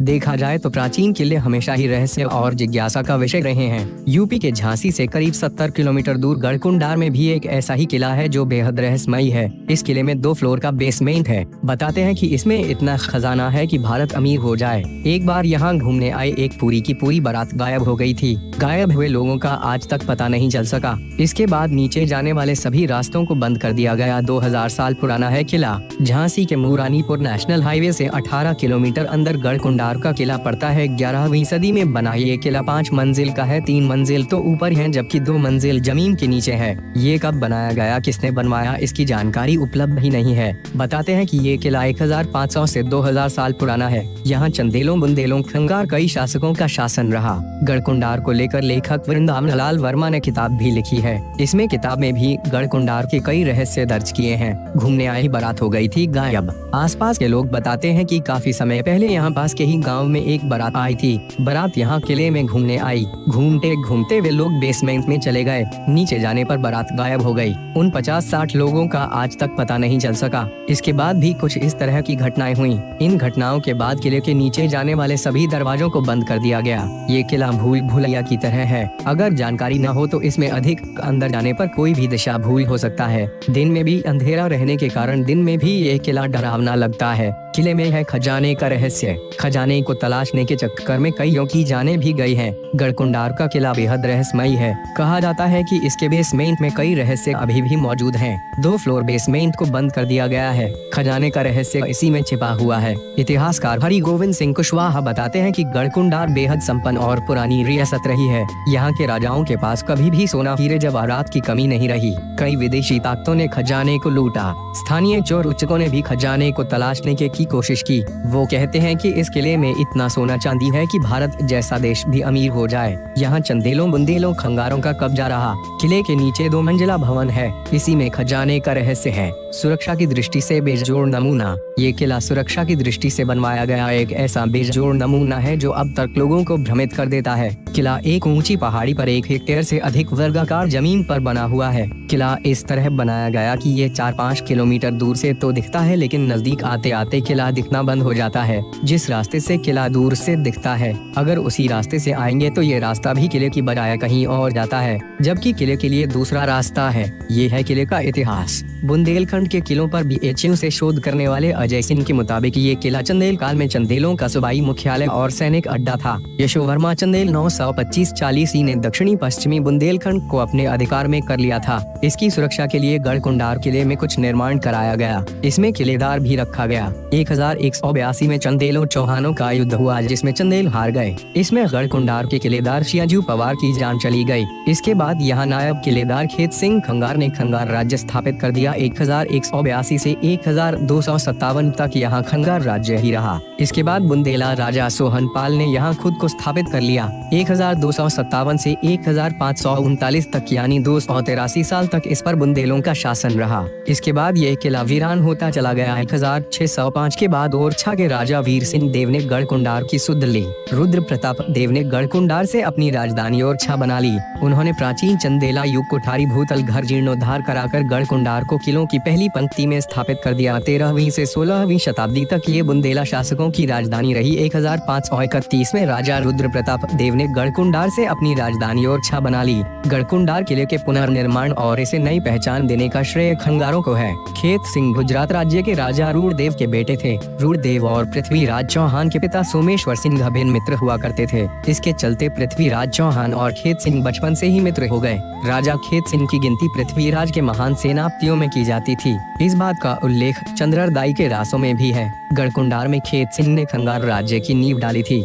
देखा जाए तो प्राचीन किले हमेशा ही रहस्य और जिज्ञासा का विषय रहे हैं। यूपी के झांसी से करीब 70 किलोमीटर दूर गढ़कुंडार में भी एक ऐसा ही किला है जो बेहद रहस्यमयी है। इस किले में 2 फ्लोर का बेसमेंट है। बताते हैं कि इसमें इतना खजाना है कि भारत अमीर हो जाए। एक बार यहाँ घूमने आए एक पूरी की पूरी बारात गायब हो गई थी। गायब हुए लोगों का आज तक पता नहीं चल सका। इसके बाद नीचे जाने वाले सभी रास्तों को बंद कर दिया गया। 2000 साल पुराना है किला। झांसी के मुरानीपुर नेशनल हाईवे से 18 किलोमीटर अंदर गढ़कुंडार का किला पड़ता है। 11वीं सदी में बना ये किला 5 मंजिल का है। 3 मंजिल तो ऊपर है जबकि 2 मंजिल जमीन के नीचे है। ये कब बनाया गया, किसने बनवाया, इसकी जानकारी उपलब्ध ही नहीं है। बताते हैं कि ये किला 1500 से 2000 साल पुराना है। यहाँ चंदेलों, बुंदेलों, खंगार कई शासकों का शासन रहा। गढ़कुंडार को लेकर लेखक वृंदावन लाल वर्मा ने किताब भी लिखी है। इसमें किताब में भी गढ़कुंडार के कई रहस्य दर्ज किए हैं। घूमने आई बारात हो गई थी गायब। आसपास के लोग बताते हैं कि काफी समय पहले यहाँ पास के ही गांव में एक बारात आई थी। बारात यहाँ किले में घूमने आई। घूमते घूमते वे लोग बेसमेंट में चले गए। नीचे जाने पर बारात गायब हो गई। उन 50-60 लोगों का आज तक पता नहीं चल सका। इसके बाद भी कुछ इस तरह की घटनाएं हुई। इन घटनाओं के बाद किले के नीचे जाने वाले सभी दरवाजों को बंद कर दिया गया। ये किला भूल भुलैया की तरह है। अगर जानकारी न हो तो इसमें अधिक अंदर जाने पर कोई भी दिशा भूल हो सकता है। दिन में भी अंधेरा रहने के कारण दिन में भी ये किला डरावना लगता है। किले में है खजाने का रहस्य। खजाने को तलाशने के चक्कर में कईयों की जानें भी गई हैं। गढ़कुंडार का किला बेहद रहस्यमयी है। कहा जाता है कि इसके बेसमेंट में कई रहस्य अभी भी मौजूद हैं। 2 फ्लोर बेसमेंट को बंद कर दिया गया है। खजाने का रहस्य इसी में छिपा हुआ है। इतिहासकार हरि गोविंद सिंह कुशवाहा बताते हैं कि गढ़कुंडार बेहद संपन्न और पुरानी रियासत रही है। यहाँ के राजाओं के पास कभी भी सोना, हीरे जवाहरात की कमी नहीं रही। कई विदेशी ताकतों ने खजाने को लूटा। स्थानीय चोर उच्चकों ने भी खजाने को तलाशने की कोशिश की। वो कहते हैं कि इस किले में इतना सोना चांदी है कि भारत जैसा देश भी अमीर हो जाए। यहाँ चंदेलों, बुंदेलों, खंगारों का कब्जा रहा। किले के नीचे 2 मंजिला भवन है। इसी में खजाने का रहस्य है। सुरक्षा की दृष्टि से बेजोड़ नमूना। ये किला सुरक्षा की दृष्टि से बनवाया गया एक ऐसा बेजोड़ नमूना है जो अब तक लोगों को भ्रमित कर देता है। किला एक ऊंची पहाड़ी पर 1 हेक्टेयर से अधिक वर्गाकार जमीन पर बना हुआ है। किला इस तरह बनाया गया कि ये 4-5 किलोमीटर दूर से तो दिखता है, लेकिन नजदीक आते आते किला दिखना बंद हो जाता है। जिस रास्ते से किला दूर से दिखता है, अगर उसी रास्ते से आएंगे तो ये रास्ता भी किले की बजाय कहीं और जाता है, जबकि किले के लिए दूसरा रास्ता है। ये है किले का इतिहास। बुंदेलखंड के किलों पर BHU से शोध करने वाले अजय सिंह के मुताबिक ये किला चंदेल काल में चंदेलों का सूबाई मुख्यालय और सैनिक अड्डा था। यशोवर्मा चंदेल 925-40 ने दक्षिणी पश्चिमी बुंदेलखंड को अपने अधिकार में कर लिया था। इसकी सुरक्षा के लिए गढ़कुंडार किले में कुछ निर्माण कराया गया। इसमें किलेदार भी रखा गया। 1182 में चंदेलों चौहानों का युद्ध हुआ जिसमें चंदेल हार गए। इसमें गढ़कुंडार के किलेदार शियाजू पवार की जान चली गई। इसके बाद यहाँ नायब किलेदार खेत सिंह खंगार ने खंगार राज्य स्थापित कर दिया। 1182 से 1257 तक यहाँ खंगार राज्य ही रहा। इसके बाद बुंदेला राजा सोहनपाल ने यहाँ खुद को स्थापित कर लिया। 1257 से 1539 तक यानी 283 साल तक इस पर बुंदेलों का शासन रहा। इसके बाद ये किला वीरान होता चला गया। 1605 के बाद ओरछा के राजा वीर सिंह देव ने गढ़कुंडार की सुध ली। रुद्र प्रताप देव ने गढ़कुंडार से अपनी राजधानी ओरछा बना ली। उन्होंने प्राचीन चंदेला युग कोठारी भूतल घर जीर्णोद्धार कराकर गढ़कुंडार को किलों की पहली पंक्ति में स्थापित कर दिया। 13वीं से 16वीं शताब्दी तक ये बुंदेला शासकों की राजधानी रही। 1531 में राजा रुद्र प्रताप देव ने गढ़कुंडार से अपनी राजधानी ओरछा बना ली। गढ़कुंडार किले के पुनर्निर्माण और इसे नई पहचान देने का श्रेय खंगारों को है। खेत सिंह गुजरात राज्य के राजा रूढ़देव के बेटे थे। रूढ़देव और पृथ्वीराज चौहान के पिता सोमेश्वर सिंह अभिन्न मित्र हुआ करते थे। इसके चलते पृथ्वीराज चौहान और खेत सिंह बचपन से ही मित्र हो गए। राजा खेत सिंह की गिनती पृथ्वीराज के महान सेनापतियों में की जाती थी। इस बात का उल्लेख चंद्रदाई के रासों में भी है। गढ़कुंडार में खेत सिंह ने खंगार राज्य की नींव डाली थी।